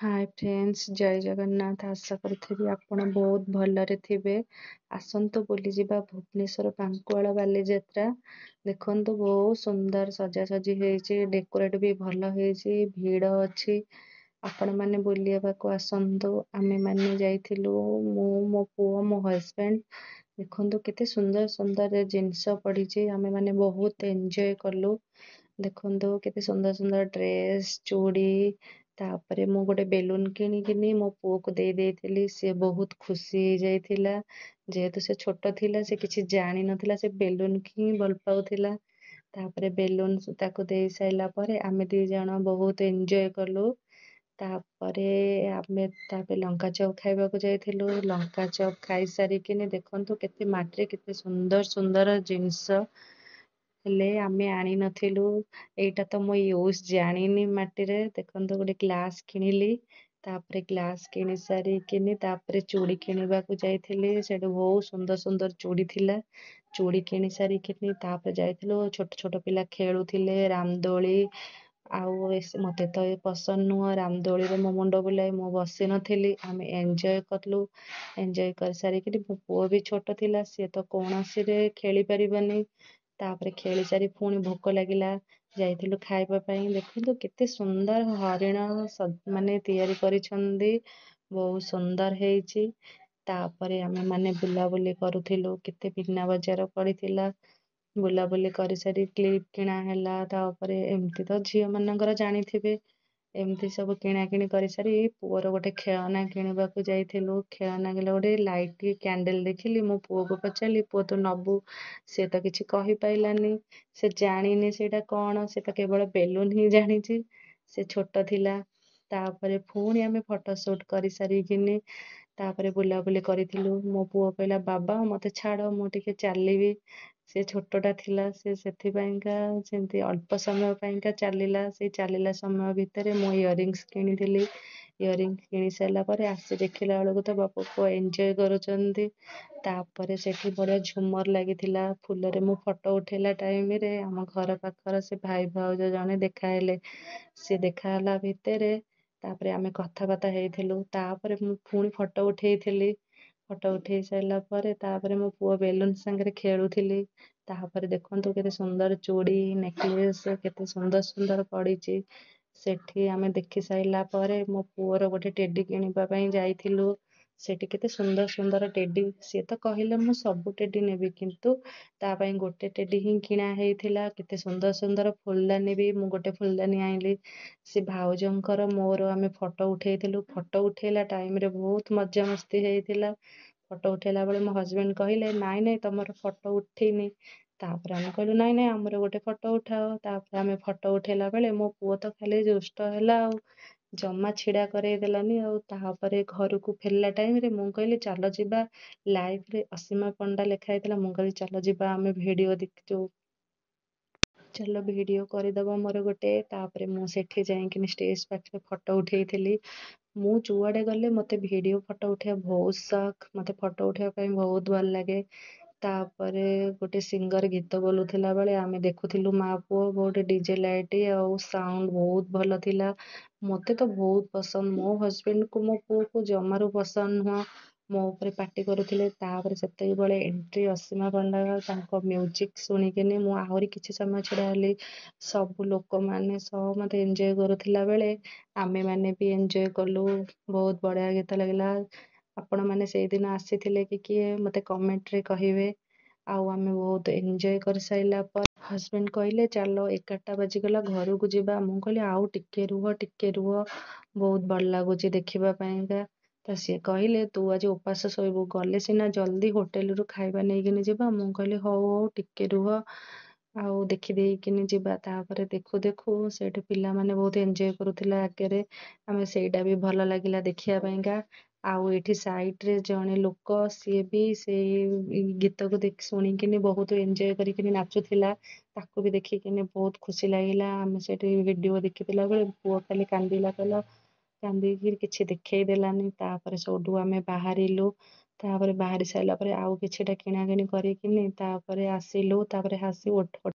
ହାଏ friends, ଜୟ ଜଗନ୍ନାଥ। ଆଶା କରୁଥିବି ଆପଣ ବହୁତ ଭଲରେ ଥିବେ। ଆସନ୍ତୁ ବୁଲିଯିବା ଭୁବନେଶ୍ୱର ବାଙ୍କୁଆଳ ବାଲିଯାତ୍ରା। ଦେଖନ୍ତୁ ବହୁତ ସୁନ୍ଦର ସଜାସଜି ହେଇଛି, ଡେକୋରେଟ୍ ବି ଭଲ ହେଇଛି, ଭିଡ଼ ଅଛି। ଆପଣମାନେ ବୁଲିବାକୁ ଆସନ୍ତୁ। ଆମେମାନେ ଯାଇଥିଲୁ, ମୁଁ, ମୋ ପୁଅ, ମୋ ହଜବେଣ୍ଡ। ଦେଖନ୍ତୁ କେତେ ସୁନ୍ଦର ସୁନ୍ଦର ଜିନିଷ ପଡ଼ିଛି, ଆମେମାନେ ବହୁତ ଏନ୍ଜୟ କଲୁ। ଦେଖନ୍ତୁ କେତେ ସୁନ୍ଦର ସୁନ୍ଦର ଡ୍ରେସ୍, ଚୁଡ଼ି। ତାପରେ ମୁଁ ଗୋଟେ ବେଲୁନ କିଣିକିନି ମୋ ପୁଅକୁ ଦେଇଥିଲି। ସିଏ ବହୁତ ଖୁସି ହେଇଯାଇଥିଲା। ଯେହେତୁ ସେ ଛୋଟ ଥିଲା, ସେ କିଛି ଜାଣିନଥିଲା, ସେ ବେଲୁନ ହିଁ ଭଲ ପାଉଥିଲା। ତାପରେ ବେଲୁନ ତାକୁ ଦେଇ ସାରିଲା ପରେ ଆମେ ଦି ଜଣ ବହୁତ ଏନ୍ଜୟ କଲୁ। ତାପରେ ତାପରେ ଲଙ୍କା ଚପ୍ ଖାଇବାକୁ ଯାଇଥିଲୁ। ଲଙ୍କା ଚପ୍ ଖାଇସାରିକିନି ଦେଖନ୍ତୁ କେତେ ମାଟିରେ କେତେ ସୁନ୍ଦର ସୁନ୍ଦର ଜିନିଷ, ହେଲେ ଆମେ ଆଣିନଥିଲୁ। ଏଇଟା ତ ମୁଁ ୟୁଜ୍ ଜାଣିନି ମାଟିରେ। ଦେଖନ୍ତୁ ଗୋଟେ ଗ୍ଲାସ୍ କିଣିଲି। ତାପରେ ଗ୍ଲାସ୍ କିଣି ସାରିକିନି ତାପରେ ଚୁଡ଼ି କିଣିବାକୁ ଯାଇଥିଲି। ସେଠି ବହୁତ ସୁନ୍ଦର ସୁନ୍ଦର ଚୁଡ଼ି ଥିଲା। ଚୁଡ଼ି କିଣି ସାରିକିନି ତାପରେ ଯାଇଥିଲୁ। ଛୋଟ ଛୋଟ ପିଲା ଖେଳୁଥିଲେ ରାମଦୋଳି। ଆଉ ମତେ ତ ଏ ପସନ୍ଦ ନୁହଁ ରାମଦୋଳିରେ, ମୋ ମୁଣ୍ଡ ବୁଲାଏ, ମୁଁ ବସି ନଥିଲି। ଆମେ ଏନ୍ଜୟ କଲୁ। ଏନ୍ଜୟ କରିସାରିକିନି ମୋ ପୁଅ ବି ଛୋଟ ଥିଲା, ସିଏ ତ କୌଣସିରେ ଖେଳି ପାରିବନି। ତାପରେ ଖେଳି ସାରି ପୁଣି ଭୋକ ଲାଗିଲା, ଯାଇଥିଲୁ ଖାଇବା ପାଇଁ। ଦେଖନ୍ତୁ କେତେ ସୁନ୍ଦର ହରିଣ ମାନେ ତିଆରି କରିଛନ୍ତି, ବହୁତ ସୁନ୍ଦର ହେଇଛି। ତାପରେ ଆମେ ମାନେ ବୁଲାବୁଲି କରୁଥିଲୁ, କେତେ ମୀନା ବଜାର ପଡ଼ିଥିଲା। ବୁଲାବୁଲି କରିସାରି କ୍ଲିପ୍ କିଣା ହେଲା। ତାପରେ ଏମିତି ତ ଝିଅ ମାନଙ୍କର ଜାଣିଥିବେ, ଏମିତି ସବୁ କିଣାକିଣି କରିସାରି ପୁଅର ଗୋଟେ ଖେଳନା କିଣିବାକୁ ଯାଇଥିଲୁ। ଖେଳନା କିଣିଲା, ଗୋଟେ ଲାଇଟ୍ କ୍ୟାଣ୍ଡେଲ ଦେଖିଲି। ମୋ ପୁଅକୁ ପଚାରିଲି, ପୁଅ ତୁ ନବୁ? ସେ ତ କିଛି କହିପାରିଲାନି, ସେ ଜାଣିନି ସେଇଟା କଣ, ସେ ତ କେବଳ ବେଲୁନ ହିଁ ଜାଣିଛି, ସେ ଛୋଟ ଥିଲା। ତାପରେ ପୁଣି ଆମେ ଫଟୋ ସୁଟ୍ କରିସାରିକିନି ତାପରେ ବୁଲାବୁଲି କରିଥିଲୁ। ମୋ ପୁଅ କହିଲା, ବାବା ମତେ ଛାଡ଼, ମୁଁ ଟିକେ ଚାଲିବି। ସେ ଛୋଟଟା ଥିଲା, ସେ ସେଥିପାଇଁକା ସେମିତି ଅଳ୍ପ ସମୟ ପାଇଁକା ଚାଲିଲା। ସେଇ ଚାଲିଲା ସମୟ ଭିତରେ ମୁଁ ଇୟରିଙ୍ଗସ୍ କିଣିଥିଲି। ଇୟରିଙ୍ଗସ୍ କିଣି ସାରିଲା ପରେ ଆସି ଦେଖିଲା ବେଳକୁ ତ ବାପ ପୁଅ ଏନ୍ଜୟ କରୁଛନ୍ତି। ତାପରେ ସେଠି ବଢ଼ିଆ ଝୁମର ଲାଗିଥିଲା ଫୁଲରେ। ମୁଁ ଫଟୋ ଉଠେଇଲା ଟାଇମରେ ଆମ ଘର ପାଖର ସେ ଭାଇ ଭାଉଜ ଜଣେ ଦେଖାହେଲେ। ସେ ଦେଖାହେଲା ଭିତରେ ତାପରେ ଆମେ କଥାବାର୍ତ୍ତା ହେଇଥିଲୁ। ତାପରେ ମୁଁ ପୁଣି ଫଟୋ ଉଠେଇଥିଲି। ଫଟୋ ଉଠେଇ ସାରିଲା ପରେ ତାପରେ ମୋ ପୁଅ ବେଲୁନ ସାଙ୍ଗରେ ଖେଳୁଥିଲି। ତାପରେ ଦେଖନ୍ତୁ କେତେ ସୁନ୍ଦର ଚୁଡ଼ି, ନେକଲେସ୍ କେତେ ସୁନ୍ଦର ସୁନ୍ଦର ପଡ଼ିଛି। ସେଠି ଆମେ ଦେଖି ସାରିଲା ପରେ ମୋ ପୁଅର ଗୋଟେ ଟେଡି କିଣିବା ପାଇଁ ଯାଇଥିଲୁ। ସେଠି କେତେ ସୁନ୍ଦର ସୁନ୍ଦର ଟେଡି, ସିଏ ତ କହିଲେ ମୁଁ ସବୁ ଟେଡି ନେବି, କିନ୍ତୁ ତା ପାଇଁ ଗୋଟେ ଟେଡି ହିଁ କିଣା ହେଇଥିଲା। କେତେ ସୁନ୍ଦର ସୁନ୍ଦର ଫୁଲଦାନୀ ବି, ମୁଁ ଗୋଟେ ଫୁଲଦାନୀ ଆଣିଲି। ସେ ଭାଉଜଙ୍କର ମୋର ଆମେ ଫଟୋ ଉଠେଇଥିଲୁ। ଫଟୋ ଉଠେଇଲା ଟାଇମରେ ବହୁତ ମଜାମସ୍ତି ହେଇଥିଲା। ଫଟୋ ଉଠେଇଲା ବେଳେ ମୋ ହଜବେଣ୍ଡ କହିଲେ, ନାଇଁ ନାଇଁ ତମର ଫଟୋ ଉଠିନି। ତାପରେ ଆମେ କହିଲୁ, ନାଇଁ ନାଇଁ ଆମର ଗୋଟେ ଫଟୋ ଉଠାଅ। ତାପରେ ଆମେ ଫଟୋ ଉଠେଇଲା ବେଳେ ମୋ ପୁଅ ତ ଖାଲି ଦୁଷ୍ଟ ହେଲା ଆଉ, ଜମା ଛିଡ଼ା କରେଇ ଦେଲାନି ଆଉ। ତାପରେ ଘରକୁ ଫେରିଲା ଟାଇମରେ ମୁଁ କହିଲି, ଚାଲ ଯିବା ଲାଇଭରେ ଅସୀମା ପଣ୍ଡା ଲେଖା ହେଇଥିଲା। ମୁଁ କହିଲି ଚାଲ ଯିବା, ଆମେ ଭିଡ଼ିଓ ଦେଖିଛୁ, ଚାଲ ଭିଡ଼ିଓ କରିଦବ ମୋର ଗୋଟେ। ତାପରେ ମୁଁ ସେଠି ଯାଇକିନି ଷ୍ଟେଜ ପାଖରେ ଫଟୋ ଉଠେଇଥିଲି। ମୁଁ ଯୁଆଡ଼େ ଗଲେ ମୋତେ ଭିଡ଼ିଓ ଫଟୋ ଉଠେଇବା ବହୁତ ସକ୍, ମୋତେ ଫଟୋ ଉଠେଇବା ପାଇଁ ବହୁତ ଭଲ ଲାଗେ। ତାପରେ ଗୋଟେ ସିଙ୍ଗର ଗୀତ ବୋଲୁଥିଲା ବେଳେ ଆମେ ଦେଖୁଥିଲୁ ମା ପୁଅ। ଗୋଟେ ଡିଜେ ଲାଇଟ୍ ଆଉ ସାଉଣ୍ଡ ବହୁତ ଭଲ ଥିଲା। ମୋତେ ତ ବହୁତ ପସନ୍ଦ, ମୋ ହଜବେଣ୍ଡକୁ ମୋ ପୁଅକୁ ଜମାରୁ ପସନ୍ଦ ନୁହଁ, ମୋ ଉପରେ ପାଟି କରୁଥିଲେ। ତାପରେ ସେତେବେଳେ ଏଣ୍ଟ୍ରି ଅସୀମା ପଣ୍ଡା, ତାଙ୍କ ମ୍ୟୁଜିକ୍ ଶୁଣିକିନି ମୁଁ ଆହୁରି କିଛି ସମୟ ଛିଡ଼ା ହେଲି। ସବୁ ଲୋକମାନେ ସହ ମୋତେ ଏନ୍ଜୟ କରୁଥିଲା ବେଳେ ଆମେମାନେ ବି ଏନ୍ଜୟ କଲୁ। ବହୁତ ବଢ଼ିଆ ଗୀତ ଲାଗିଲା। ଆପଣମାନେ ସେଇଦିନ ଆସିଥିଲେ କି କିଏ ମୋତେ କମେଣ୍ଟରେ କହିବେ। ଆଉ ଆମେ ବହୁତ ଏନ୍ଜୟ କରିସାରିଲା ପରେ ହଜବେଣ୍ଡ କହିଲେ, ଚାଲ 11ଟା ବାଜିଗଲା ଘରକୁ ଯିବା। ମୁଁ କହିଲି, ଆଉ ଟିକେ ରୁହ, ଟିକେ ରୁହ, ବହୁତ ଭଲ ଲାଗୁଛି ଦେଖିବା ପାଇଁକା। ତ ସିଏ କହିଲେ, ତୁ ଆଜି ଉପାସ ଶୋଇବୁ, ଗଲେ ସିନା ଜଲ୍ଦି ହୋଟେଲରୁ ଖାଇବା ନେଇକିନି ଯିବା। ମୁଁ କହିଲି, ହଉ ହଉ ଟିକେ ରୁହ, ଆଉ ଦେଖିଦେଇକିନି ଯିବା। ତାପରେ ଦେଖୁ ଦେଖୁ ସେଇଠି ପିଲାମାନେ ବହୁତ ଏନ୍ଜୟ କରୁଥିଲା ଆଗରେ, ଆମେ ସେଇଟା ବି ଭଲ ଲାଗିଲା ଦେଖିବା ପାଇଁକା। ଆଉ ଏଠି ସାଇଡରେ ଜଣେ ଲୋକ, ସିଏ ବି ସେଇ ଗୀତକୁ ଶୁଣିକିନି ବହୁତ ଏନ୍ଜୟ କରିକିନି ନାଚୁଥିଲା। ତାକୁ ବି ଦେଖିକିନି ବହୁତ ଖୁସି ଲାଗିଲା। ଆମେ ସେଠି ଭିଡ଼ିଓ ଦେଖିଥିଲା ବେଳେ ପୁଅ ଖାଲି କାନ୍ଦିଲା, କହିଲା, କାନ୍ଦିକି କିଛି ଦେଖେଇ ଦେଲାନି। ତାପରେ ସେଇଠୁ ଆମେ ବାହାରିଲୁ। ତାପରେ ବାହାରି ସାରିଲା ପରେ ଆଉ କିଛିଟା କିଣାକିଣି କରିକିନି ତାପରେ ଆସିଲୁ। ତାପରେ ଆସି